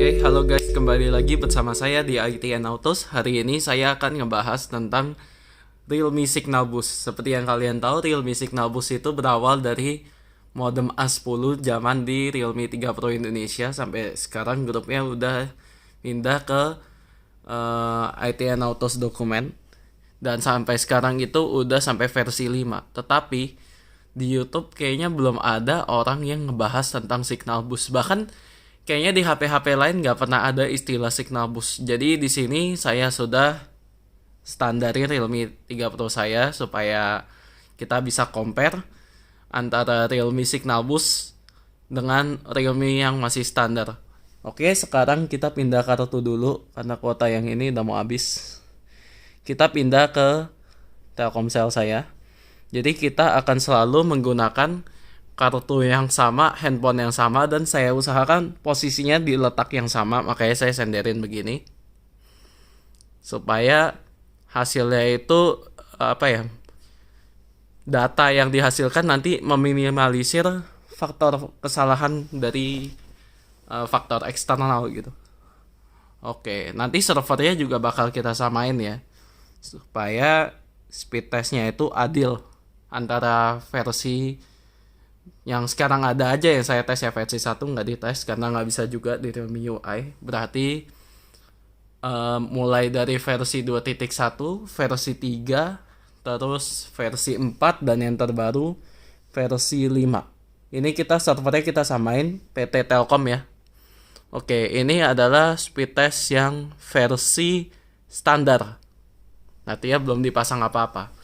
Oke, halo guys, kembali lagi bersama saya di ITN Autos. Hari ini saya akan ngebahas tentang Realme Signal Boost. Seperti yang kalian tahu, Realme Signal Boost itu berawal dari modem A10 zaman di Realme 3 Pro Indonesia. Sampai sekarang grupnya udah pindah ke ITN Autos dokumen. Dan sampai sekarang itu udah sampai versi 5. Tetapi di YouTube kayaknya belum ada orang yang ngebahas tentang Signal Boost. Bahkan kayaknya di HP-HP lain nggak pernah ada istilah Signal Boost. Jadi di sini saya sudah standarin Realme 3 Pro saya supaya kita bisa compare antara Realme Signal Boost dengan Realme yang masih standar. Oke, sekarang kita pindah kartu dulu karena kuota yang ini udah mau habis. Kita pindah ke Telkomsel saya. Jadi kita akan selalu menggunakan kartu yang sama, handphone yang sama, dan saya usahakan posisinya di letak yang sama. Makanya saya senderin begini supaya hasilnya itu data yang dihasilkan nanti meminimalisir faktor kesalahan dari faktor eksternal gitu. Oke, nanti servernya juga bakal kita samain ya supaya speed testnya itu adil antara versi yang sekarang ada aja yang saya tes ya. Versi 1 nggak dites karena nggak bisa juga di Realme UI. Berarti mulai dari versi 2.1, versi 3, terus versi 4, dan yang terbaru versi 5. Ini servernya kita samain PT Telkom ya. Oke, ini adalah speed test yang versi standar. Nanti ya belum dipasang apa-apa.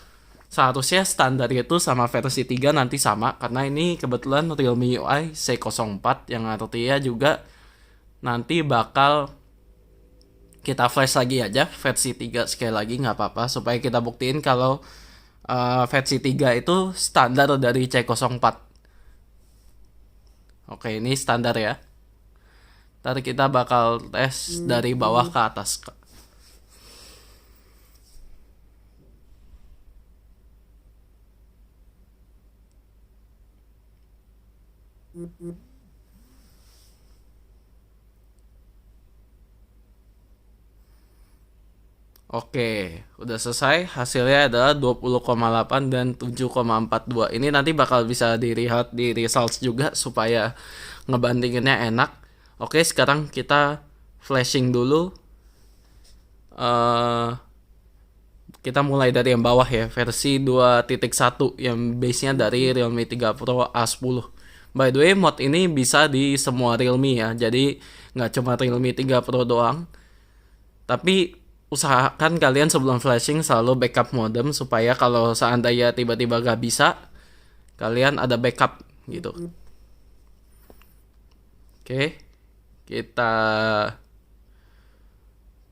Seharusnya standar itu sama versi 3 nanti sama, karena ini kebetulan Realme UI C04 yang artinya juga nanti bakal kita flash lagi aja versi 3 sekali lagi nggak apa-apa supaya kita buktiin kalau versi 3 itu standar dari C04. Oke, ini standar ya. Ntar kita bakal tes dari bawah ke atas. Oke, udah selesai. Hasilnya adalah 20,8 dan 7,42. Ini nanti bakal bisa dilihat di results juga supaya ngebandinginnya enak. Oke, sekarang kita flashing dulu. Kita mulai dari yang bawah ya, versi 2.1 yang base-nya dari Realme 3 Pro A10. By the way, mod ini bisa di semua Realme ya, jadi nggak cuma Realme 3 Pro doang. Tapi usahakan kalian sebelum flashing selalu backup modem supaya kalau seandainya tiba-tiba gak bisa, kalian ada backup gitu. Oke, kita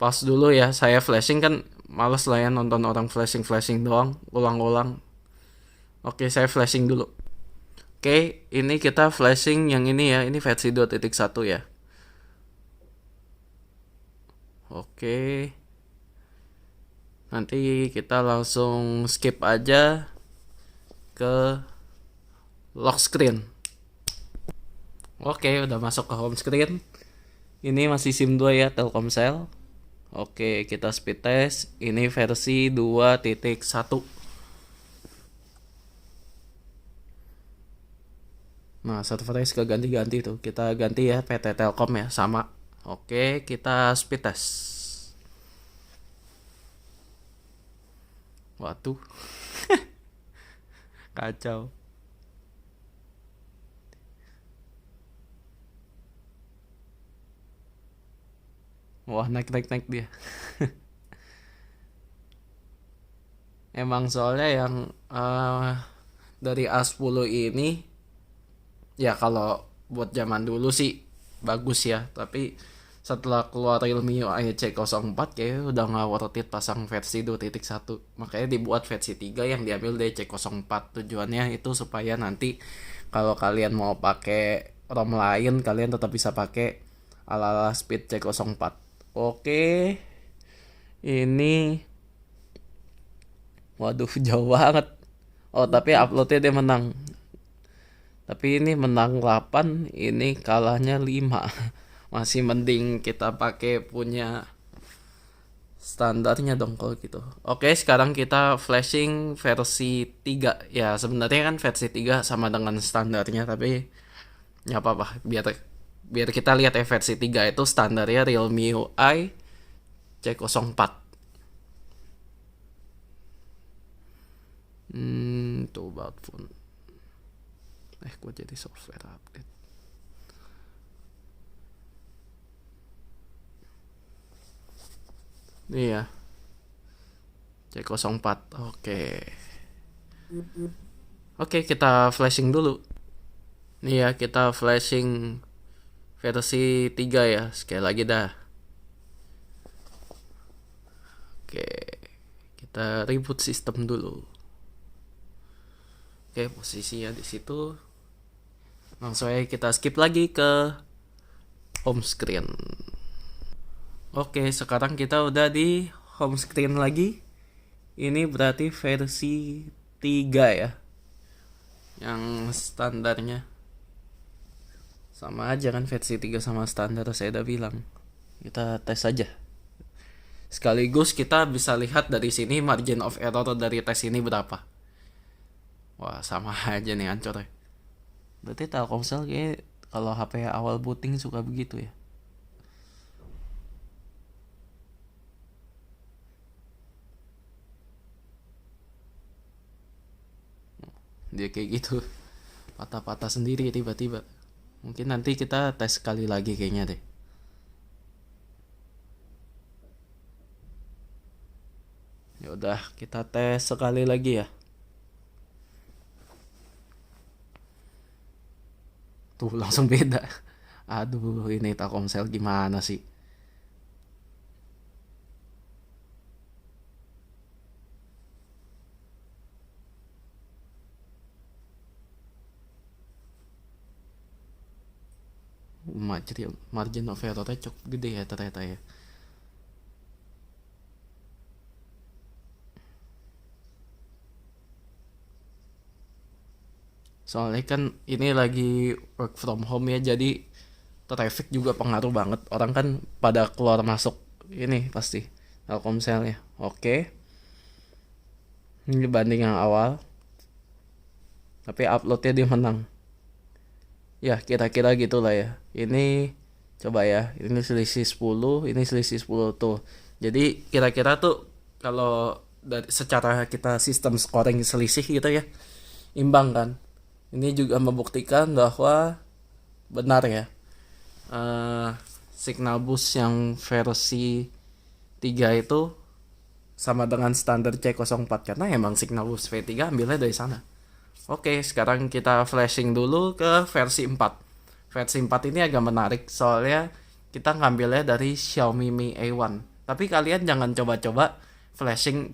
pause dulu ya. Saya flashing kan males lah ya nonton orang flashing doang, ulang-ulang. Oke, saya flashing dulu. Oke, ini kita flashing yang ini ya, ini versi 2.1 ya. Oke, nanti kita langsung skip aja ke lock screen. Oke, udah masuk ke home screen. Ini masih SIM 2 ya, Telkomsel. Oke, kita speed test. Ini versi 2.1. Nah, servernya suka ganti-ganti tuh. Kita ganti ya, PT Telkom ya, sama. Oke, kita speed test. Waduh. Kacau. Wah, naik dia. Emang soalnya yang dari A10 ini ya kalau buat zaman dulu sih bagus ya, tapi setelah keluar Realme UI C04 kayaknya udah nggak worth it pasang versi 2.1. Makanya dibuat versi 3 yang diambil dari C04. Tujuannya itu supaya nanti kalau kalian mau pakai ROM lain, kalian tetap bisa pakai ala-ala speed C04. Oke, ini waduh jauh banget. Oh, tapi uploadnya dia menang. Tapi ini menang 8, ini kalahnya 5. Masih mending kita pakai punya standarnya dong kalau gitu. Oke, sekarang kita flashing versi 3. Ya, sebenarnya kan versi 3 sama dengan standarnya, tapi ya apa-apa. Biar kita lihat ya versi 3 itu standarnya Realme UI C04. Tuh about phone. Kok jadi software update. Iya. C04. Oke. Oke, kita flashing dulu. Iya, kita flashing versi 3 ya. Sekali lagi dah. Oke. Kita reboot sistem dulu. Oke, posisinya di situ. Langsung aja kita skip lagi ke home screen. Oke, sekarang kita udah di home screen lagi. Ini berarti versi 3 ya. Yang standarnya. Sama aja kan versi 3 sama standar saya udah bilang. Kita tes aja. Sekaligus kita bisa lihat dari sini margin of error dari tes ini berapa. Wah, sama aja nih ancur ya. Berarti Telkomsel kayak kalau HP awal booting suka begitu ya. Dia kayak gitu. Patah-patah sendiri tiba-tiba. Mungkin nanti kita tes sekali lagi kayaknya deh. Ya udah, kita tes sekali lagi ya. Tuh langsung beda. Aduh, ini Telkomsel gimana sih? Margin of errornya cukup gede ya ternyata ya. Soalnya kan ini lagi work from home ya, jadi traffic juga pengaruh banget. Orang kan pada keluar masuk ini pasti Telkomselnya. Oke. Ini dibanding yang awal. Tapi uploadnya dia menang. Ya kira-kira gitulah ya. Ini coba ya. Ini selisih 10, ini selisih 10 tuh. Jadi kira-kira tuh kalau dari secara kita sistem scoring selisih gitu ya, imbang kan. Ini juga membuktikan bahwa benar ya. Signal boost yang versi 3 itu sama dengan standar C04 karena emang signal boost V3 ambilnya dari sana. Oke, sekarang kita flashing dulu ke versi 4. Versi 4 ini agak menarik soalnya kita ngambilnya dari Xiaomi Mi A1. Tapi kalian jangan coba-coba flashing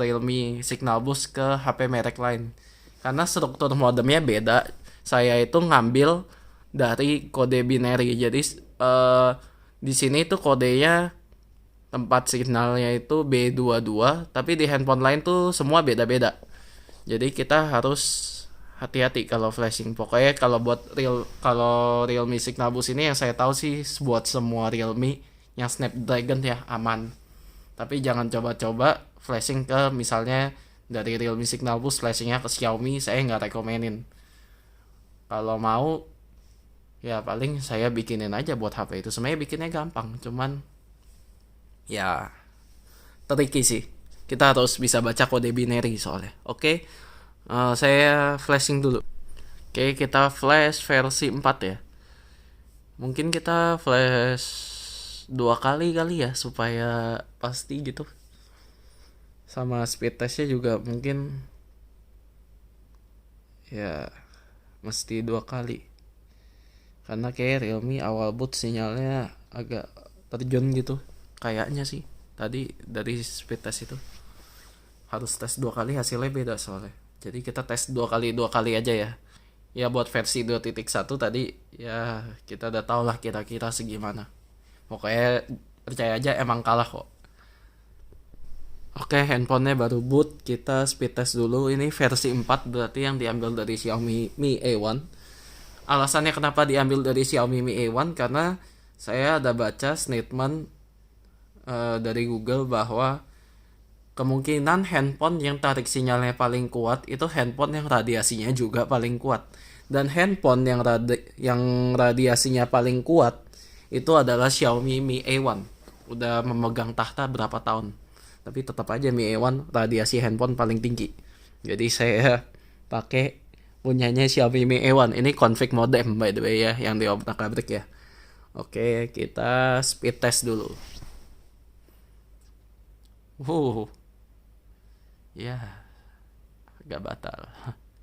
Realme Signal Boost ke HP merek lain. Karena struktur modemnya beda. Saya itu ngambil dari kode binary. Jadi di sini tuh kodenya tempat signalnya itu B22, tapi di handphone lain tuh semua beda-beda. Jadi kita harus hati-hati kalau flashing. Pokoknya kalau Realme Signal Boost ini yang saya tahu sih buat semua Realme yang Snapdragon ya aman. Tapi jangan coba-coba flashing ke misalnya dari Realme Signal Boost flashingnya ke Xiaomi, saya nggak rekomenin. Kalau mau ya paling saya bikinin aja buat HP itu. Sebenarnya bikinnya gampang, cuman ya tricky sih. Kita harus bisa baca kode binary soalnya. Oke. Saya flashing dulu. Oke, kita flash versi 4 ya. Mungkin kita flash 2 kali ya supaya pasti gitu. Sama speed testnya juga mungkin ya mesti 2 kali. Karena kayak Realme awal boot sinyalnya agak terjun gitu. Kayaknya sih. Tadi dari speed test itu harus tes 2 kali, hasilnya beda soalnya. Jadi kita tes 2 kali aja ya. Ya buat versi 2.1 tadi ya kita udah tau lah kira-kira segimana. Pokoknya percaya aja emang kalah kok. Oke, handphonenya baru boot. Kita speed test dulu. Ini versi 4 berarti yang diambil dari Xiaomi Mi A1. Alasannya kenapa diambil dari Xiaomi Mi A1 karena Saya ada baca statement dari Google bahwa kemungkinan handphone yang tarik sinyalnya paling kuat itu handphone yang radiasinya juga paling kuat. Dan handphone yang radiasinya paling kuat itu adalah Xiaomi Mi A1. Udah memegang tahta berapa tahun. Tapi tetap aja Mi A1 radiasi handphone paling tinggi. Jadi saya pakai punyanya Xiaomi Mi A1. Ini config modem by the way ya, yang di obrak-abrik ya. Oke, kita speed test dulu. Ya, agak batal.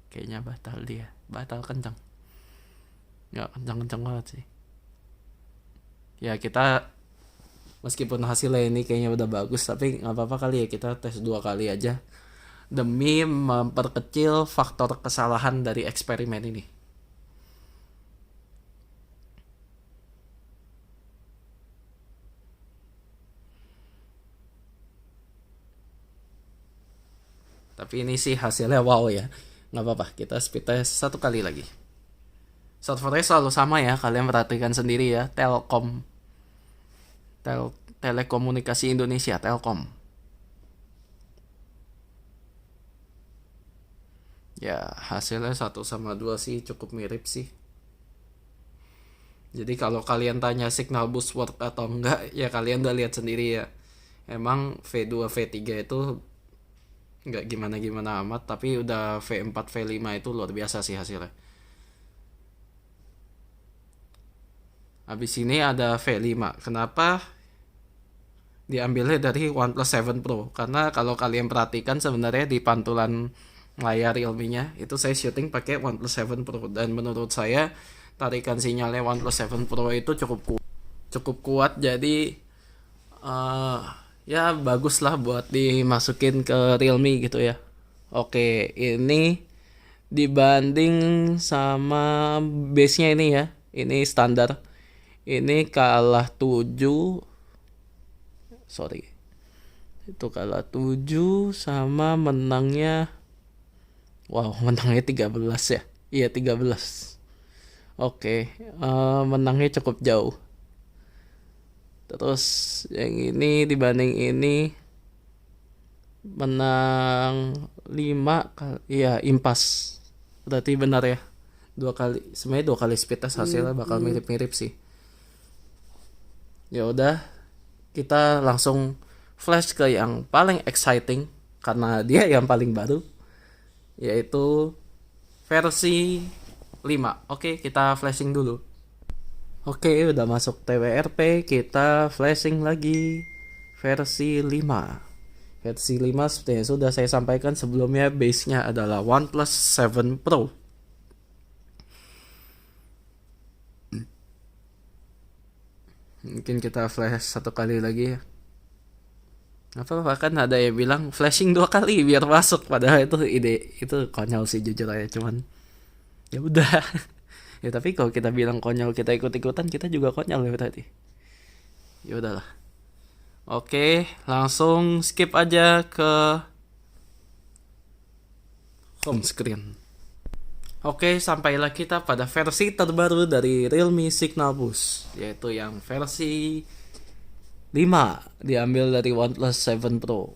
Kayaknya batal dia. Batal kencang. Ya, kencang-kencang banget sih. Ya, kita meskipun hasilnya ini kayaknya udah bagus, tapi nggak apa-apa kali ya kita tes 2 kali aja. Demi memperkecil faktor kesalahan dari eksperimen ini. Tapi ini sih hasilnya wow ya. Nggak apa-apa, kita speed test 1 kali lagi. Servernya selalu sama ya, kalian perhatikan sendiri ya. Telekomunikasi Indonesia, Telkom. Ya, hasilnya 1 sama 2 sih cukup mirip sih. Jadi kalau kalian tanya signal boost work atau enggak, ya kalian udah lihat sendiri ya. Emang V2, V3 itu nggak gimana-gimana amat, tapi udah V4, V5 itu luar biasa sih hasilnya. Habis ini ada V5. Kenapa diambilnya dari OnePlus 7 Pro? Karena kalau kalian perhatikan sebenarnya di pantulan layar Realme-nya itu saya syuting pakai OnePlus 7 Pro, dan menurut saya tarikan sinyalnya OnePlus 7 Pro itu cukup kuat, jadi ya bagus lah buat dimasukin ke Realme gitu ya. Oke, ini dibanding sama base-nya ini ya, ini standar, ini kalah 7, sorry, itu kalah 7 sama menangnya, wow, menangnya 13 ya, iya 13. Oke, menangnya cukup jauh. Terus yang ini dibanding ini menang 5 kali, iya impas. Berarti benar ya. 2 kali, sebenarnya 2 kali speed test hasilnya bakal mirip-mirip sih. Ya udah, kita langsung flash ke yang paling exciting karena dia yang paling baru, yaitu versi 5. Oke, kita flashing dulu. Oke, udah masuk TWRP, kita flashing lagi versi 5. Versi 5 seperti yang sudah saya sampaikan sebelumnya, base-nya adalah OnePlus 7 Pro. Mungkin kita flash 1 kali lagi ya. Apa kan ada yang bilang flashing 2 kali biar masuk, padahal itu ide itu konyol sih jujur aja, cuman ya udah. Ya tapi kalau kita bilang konyol kita ikut-ikutan, kita juga konyol ya tadi. Ya udahlah. Oke, langsung skip aja ke home screen. Oke, sampailah kita pada versi terbaru dari Realme Signal Boost, yaitu yang versi 5, diambil dari OnePlus 7 Pro.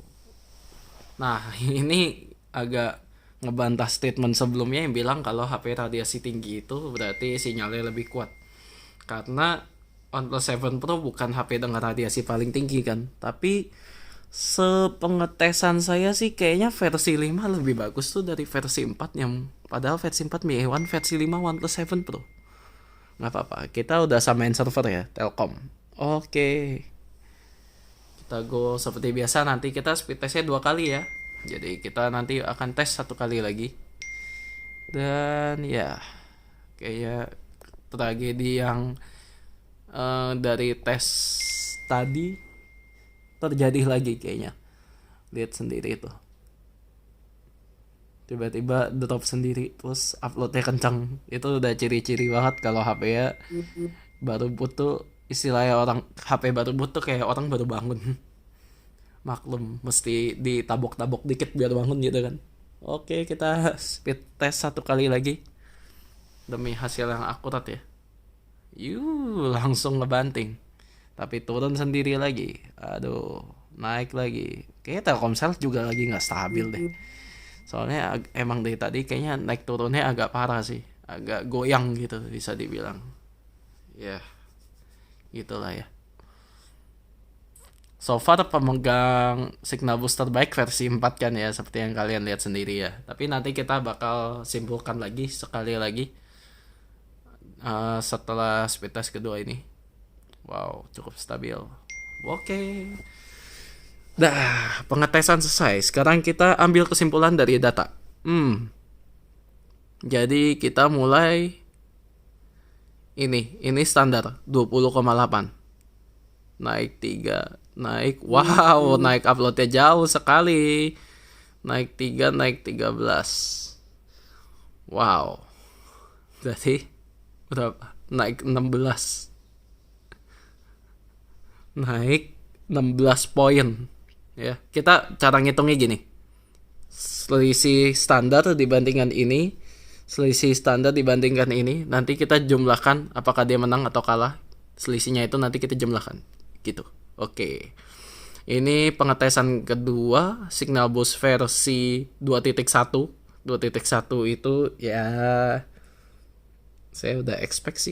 Nah, ini agak ngebantah statement sebelumnya yang bilang kalau HP radiasi tinggi itu berarti sinyalnya lebih kuat. Karena OnePlus 7 Pro bukan HP dengan radiasi paling tinggi kan. Tapi sepengetesan saya sih kayaknya versi 5 lebih bagus tuh dari versi 4, yang padahal versi 4 Mi A1, versi 5 OnePlus 7 Pro. Nggak apa-apa, kita udah samain server ya, Telkom. Oke. Kita go seperti biasa, nanti kita speed testnya 2 kali ya. Jadi kita nanti akan tes 1 kali lagi. Dan ya, kayak tragedi yang dari tes tadi terjadi lagi kayaknya. Lihat sendiri itu. Tiba-tiba drop sendiri, terus uploadnya kencang. Itu udah ciri-ciri banget kalau HP ya baru boot tuh, istilahnya orang HP baru boot tuh kayak orang baru bangun. Maklum, mesti ditabok-tabok dikit biar bangun gitu kan. Oke, kita speed test 1 kali lagi demi hasil yang akurat ya. Langsung ngebanting. Tapi turun sendiri lagi. Aduh, naik lagi. Kayaknya Telkomsel juga lagi nggak stabil deh. Soalnya emang dari tadi kayaknya naik turunnya agak parah sih. Agak goyang gitu bisa dibilang. Ya, gitulah ya. So far pemegang Signal Booster baik versi 4 kan ya, seperti yang kalian lihat sendiri ya. Tapi nanti kita bakal simpulkan lagi sekali lagi setelah speed test kedua ini. Wow, cukup stabil. Oke. Dah, pengetesan selesai. Sekarang kita ambil kesimpulan dari data. Jadi kita mulai ini standar 20,8. Naik 3, naik. Wow, naik uploadnya jauh sekali. Naik 3, naik 13. Wow. Berarti berapa? Naik 16. Naik 16 poin. Ya, kita cara ngitungnya gini. Selisih standar dibandingkan ini, selisih standar dibandingkan ini, nanti kita jumlahkan apakah dia menang atau kalah. Selisihnya itu nanti kita jumlahkan. Gitu. Oke. Ini pengetesan kedua Signal Boost versi 2.1. 2.1 itu ya saya udah expect sih